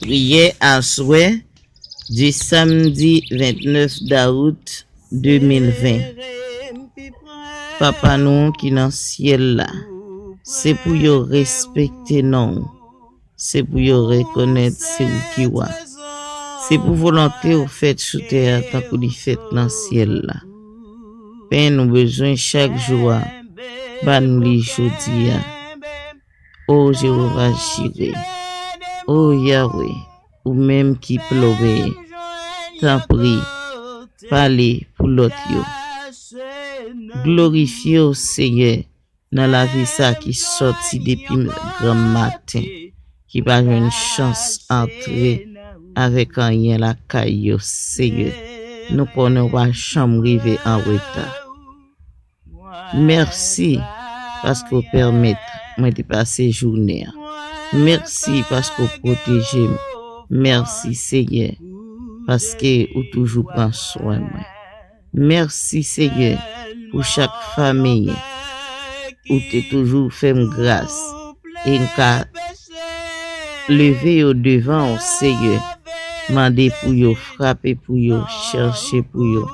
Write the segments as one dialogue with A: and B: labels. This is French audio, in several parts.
A: Prière à souhait du samedi 29 août 2020. Papa nous qui dans ciel là, c'est pour yo respecter non, c'est pour yo reconnaître c'est ou qui wa. C'est pour volonté ou fait sous terre tant que li fait dans ciel là. Pen nous besoin chaque jour, ba nous li jodi ya. Oh Jéhovah Jireh, oh Yahweh, ou même qui pleurait, t'en prie, parlez pour l'autre yo. Glorifiez au Seigneur dans la vie ça qui sorti depuis grand matin, qui va une chance entrer avec rien la caille Seigneur. Nous prenons pas chambre river en retard. Merci parce que vous permettez moi de passer journée. Merci parce que vous protégez. Merci Seigneur parce que vous toujours prend soin de moi. Merci Seigneur pour chaque famille où tu toujours fait grâce et qu'à lever au devant au Seigneur, demander pour yo, frapper pour yo, chercher pour yo,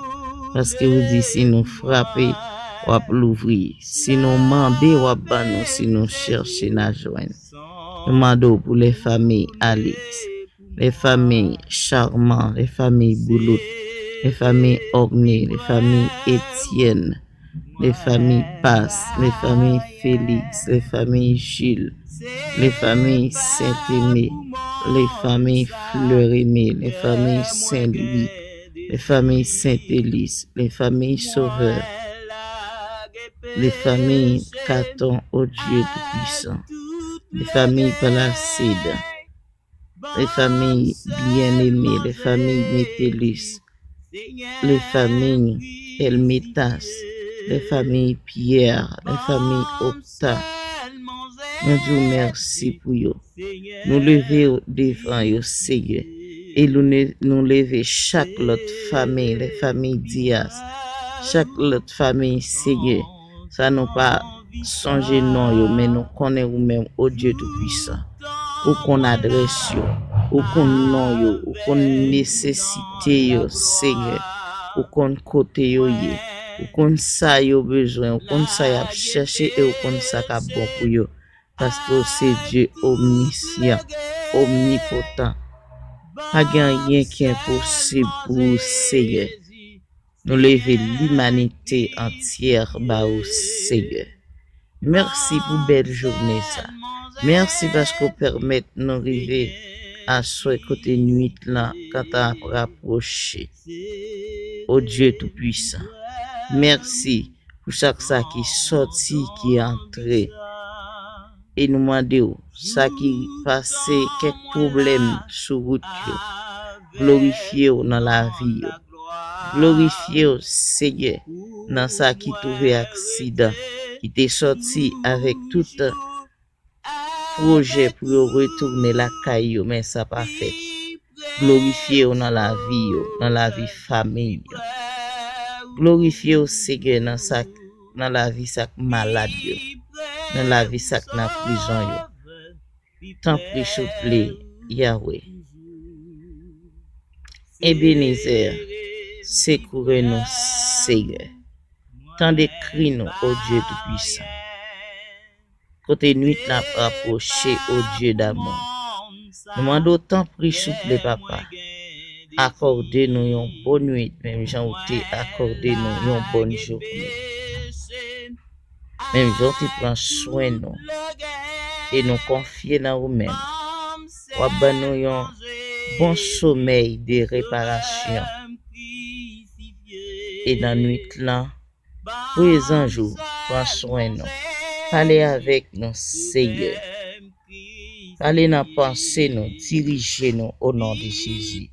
A: parce que vous dites si nous frapper ou à l'ouvrir, si nous demander ou à nous, si nous chercher na joindre. Demandons pour les familles Alex, les familles Charmant, les familles Boulout, les familles Orné, les familles Étienne, les familles Passe, les familles Félix, les familles Gilles, les familles Saint-Aimé, les familles Fleur-Aimé, les familles Saint-Louis, les familles Saint-Élise, les familles Sauveur, les familles Caton, ô Dieu Tout-Puissant, les familles Palacide, les familles Bien-Aimées, les familles Métélis, les familles Elmitas, les familles Pierre, les familles Opta. Nous disons merci pour vous. Nous lever devant vous, Seigneur, et nous lever chaque autre famille, les familles Diaz, chaque autre famille, Seigneur. Ça nous pas songer non, mais nous connaissons vous-même, ô Dieu Tout-Puissant. Ou qu'on adresse yo, ou qu'on non yo, ou qu'on nécessité yo, Seigneur, ou qu'on côté yo yé, ou qu'on ça yo besoin, ou qu'on ça y a cherché et ou qu'on ça ka bon pour yo, parce que c'est Dieu omniscient, omnipotent. Pas rien qui est impossible pour Seigneur. Nous lever l'humanité entière ba au Seigneur. Merci pour belle journée ça. Merci parce que vous permettez de nous arriver à ce côté nuit là quand on rapproché. Ô Dieu Tout-Puissant. Merci pour chaque ça qui sorti, qui est entré. Et nous demandons ça qui passé quelques problèmes sur route. Glorifiez dans la vie. Glorifiez Seigneur dans ça qui trouvé accident, qui t'est sorti avec tout projet pour retourner la caillou, mais ça pas fait. Glorifiez dans la vie famille. Glorifiez Seigneur dans la vie ça malade, dans la vie ça dans prison. Tant pis souple Yahweh. Ebenezer, secourez-nous Seigneur. Tant de cris nous, ô Dieu Tout-Puissant. Côté nuit n'a approché, ô Dieu d'amour. Nous demandons tant pris souple papa. Accordez-nous une bonne nuit, même Jean accordez-nous une bonne journée. Même Jean prend soin de nous et nous confier dans vous-même. Nous un bon sommeil de réparation. Et dans la nuit là, pour les anges, prends soin de nous. Parlez avec nous, Seigneur. Parlez dans pensée nous, dirigez-nous au nom de Jésus.